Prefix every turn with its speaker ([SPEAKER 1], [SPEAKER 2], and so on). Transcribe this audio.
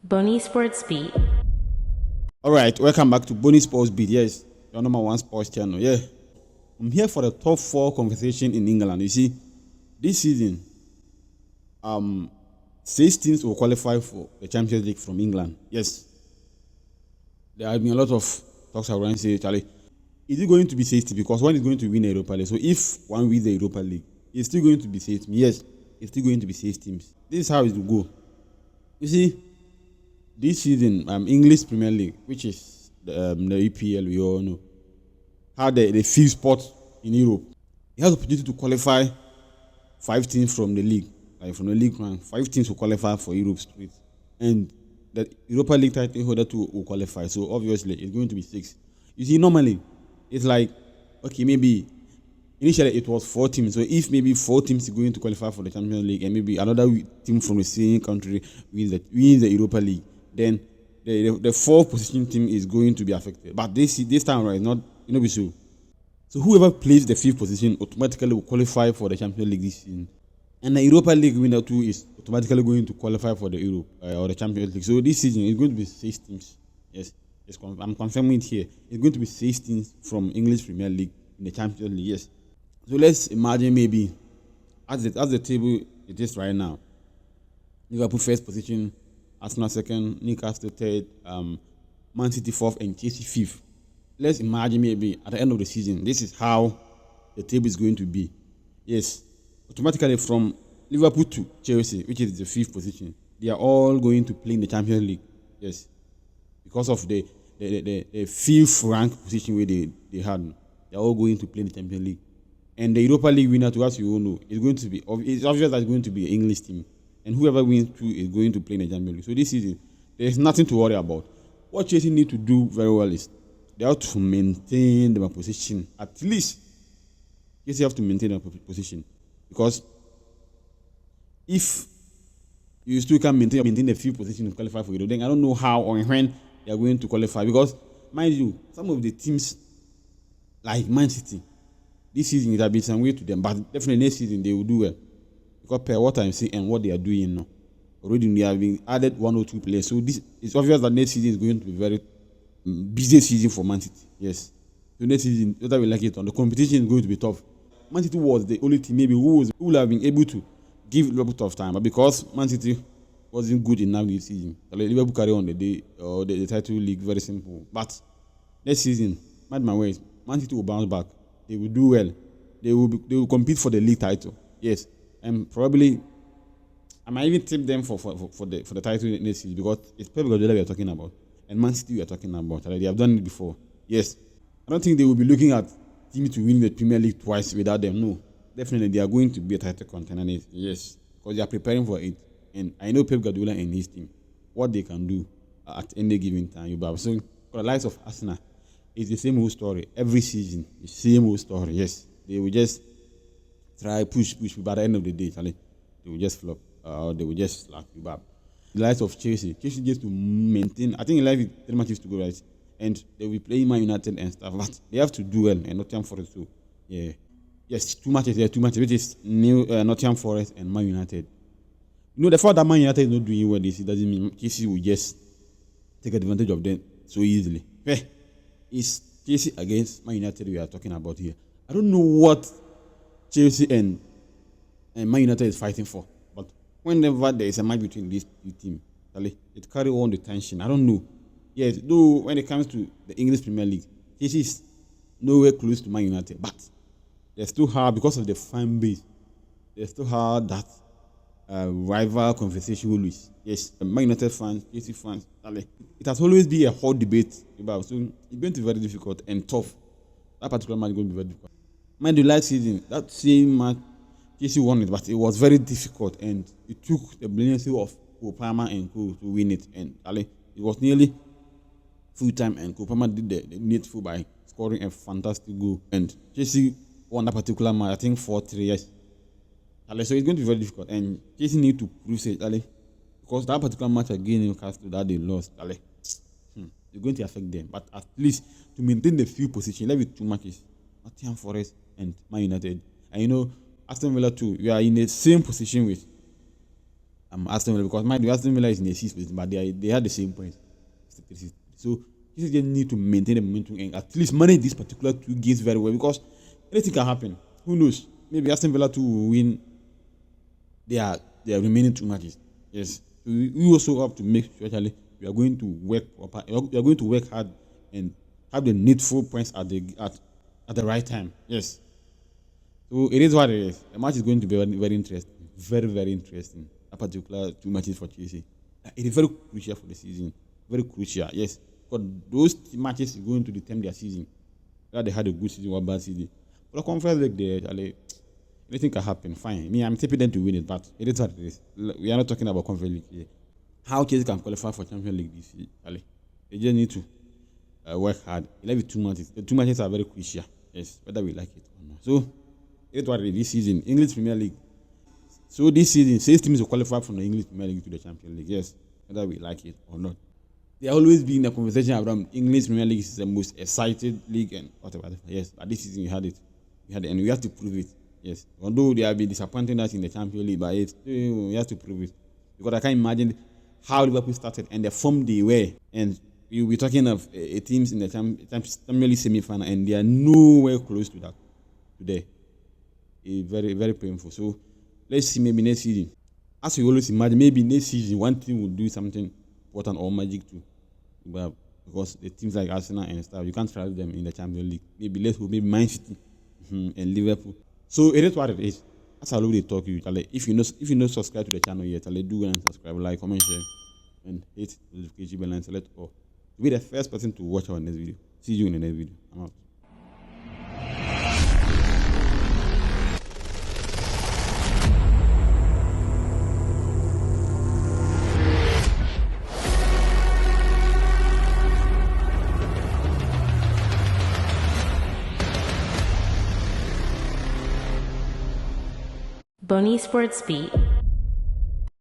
[SPEAKER 1] Bonnie Sports Beat.
[SPEAKER 2] All right, welcome back to Bonnie Sports Beat. Yes, your number one sports channel. Yeah, I'm here for the top 4 conversation in England. You see, this season, 6 teams will qualify for the Champions League from England. Yes, there have been a lot of talks around say, Charlie, is it going to be 6 teams? Because one is going to win the Europa League. So if one wins the Europa League, it's still going to be 6 teams. Yes, it's still going to be 6 teams. This is how it will go. You see, this season, English Premier League, which is the EPL, we all know, had the 5th spot in Europe. It has the opportunity to qualify 5 teams from the league. Like from the league rank, 5 teams will qualify for Europe straight. And the Europa League title holder too will qualify. So obviously it's going to be 6. You see, normally it's like, okay, maybe initially it was 4 teams. So if maybe 4 teams are going to qualify for the Champions League and maybe another team from the same country wins the Europa League, then the 4th position team is going to be affected. But this time around, not be so. So whoever plays the 5th position automatically will qualify for the Champions League this season. And the Europa League winner too is automatically going to qualify for the Europe or the Champions League. So this season is going to be 6 teams. Yes, I'm confirming it here. It's going to be 6 teams from English Premier League in the Champions League. Yes. So let's imagine maybe as the table it is right now, Liverpool 1st position, Arsenal 2nd, Newcastle 3rd, Man City 4th, and Chelsea 5th. Let's imagine maybe at the end of the season, this is how the table is going to be. Yes, automatically from Liverpool to Chelsea, which is the 5th position, they are all going to play in the Champions League. Yes, because of the 5th rank position where they had, they are all going to play in the Champions League. And the Europa League winner, to us, you all know, is going to be, it's obvious that it's going to be an English team. And whoever wins through is going to play in the Champions League. So this season, there is nothing to worry about. What Chelsea need to do very well is they have to maintain their position. At least, Chelsea have to maintain their position. Because if you still can maintain the 5th position and qualify for Europe, then I don't know how or when they are going to qualify. Because, mind you, some of the teams, like Man City, this season it has been some way to them. But definitely next season they will do well. Because per what I'm seeing and what they are doing now, already they have been added 1 or 2 players. So this it's obvious that next season is going to be very busy season for Man City. Yes. So next season, whether we like it or not, the competition is going to be tough. Man City was the only team maybe who would have been able to give Liverpool tough time, but because Man City wasn't good enough this season, Liverpool carry on the title league very simple. But next season, mind my words, Man City will bounce back. They will do well. They will compete for the league title. Yes. And probably I might even tip them for the title next season because it's Pep Guardiola we are talking about and Man City we are talking about. They have done it before. Yes, I don't think they will be looking at teams to win the Premier League twice without them. No, definitely they are going to be a title contender. Yes, because they are preparing for it. And I know Pep Guardiola and his team what they can do at any given time. So for the likes of Arsenal, it's the same old story every season. The same old story. Yes, they will just try push, but at the end of the day, Charlie, they will just flop. They will just slap you back. The likes of Chelsea just to maintain. I think in life, 3 matches to go right, and they will play Man United and stuff. But they have to do well, and Nottingham Forest too. Yeah, yes, 2 matches. Yeah, 2 matches, which is Nottingham Forest and Man United. You know, the fact that Man United is not doing well this, it doesn't mean Chelsea will just take advantage of them so easily. It's Chelsea against Man United we are talking about here. I don't know what Chelsea and Man United is fighting for. But whenever there is a match between these 2 teams, it carries on the tension. I don't know. Yes, though when it comes to the English Premier League, Chelsea is nowhere close to Man United. But they still have, because of the fan base, they still have that rival conversation always. Yes, Man United fans, Chelsea fans, it has always been a hot debate about. So it's going to be very difficult and tough. That particular match is going to be very difficult. Mind the last season, that same match, Chelsea won it, but it was very difficult and it took the brilliancy of Cole Palmer and Co to win it. And it was nearly full time and Cole Palmer did the needful by scoring a fantastic goal. And Chelsea won that particular match, I think 4-3 years. So it's going to be very difficult and Chelsea need to prove it, because that particular match against Newcastle that they lost, it's going to affect them. But at least to maintain the field position, let's 2 matches, Nottingham Forest and Man United. And Aston Villa too, we are in the same position with Aston Villa, because mind you, Aston Villa is in the 6th position, but they had the same points. So you just need to maintain the momentum and at least manage these particular 2 games very well, because anything can happen. Who knows? Maybe Aston Villa 2 will win their remaining 2 matches. Yes. So we also have to make sure actually we are going to work hard and have the needful points at the right time. Yes. So it is what it is. The match is going to be very, very interesting. Very, very interesting. A particular 2 matches for Chelsea. It is very crucial for the season. Very crucial, yes. Because those matches are going to determine their season. Whether they had a good season or a bad season. But the Conference League, anything can happen. Fine. I'm tipping them to win it, but it is what it is. We are not talking about Conference League here. How Chelsea can qualify for Champions League this year? They just need to work hard. 2 matches. The 2 matches are very crucial. Yes, whether we like it or not. So, it's what it is this season. English Premier League. So this season, 6 teams will qualify from the English Premier League to the Champions League. Yes, whether we like it or not. There always been a conversation around English Premier League is the most excited league and whatever. Yes, but this season you had it, and we have to prove it. Yes, although they have been disappointing us in the Champions League, but we have to prove it, because I can't imagine how Liverpool started and the form they were, and we'll be talking of teams in the Champions League semi-final, and they are nowhere close to that today. It's very, very painful. So let's see, maybe next season, as we always imagine, maybe next season one team will do something important or magic too. But because the teams like Arsenal and stuff, you can't trust them in the Champions League. Maybe let's hope, maybe Man City and Liverpool. So it is what it is. As I already talk to you, if you not subscribe to the channel yet, do and subscribe, like, comment, share, and hit the notification bell and select all. To be the first person to watch our next video. See you in the next video. I'm out.
[SPEAKER 1] Bony Sports Beat.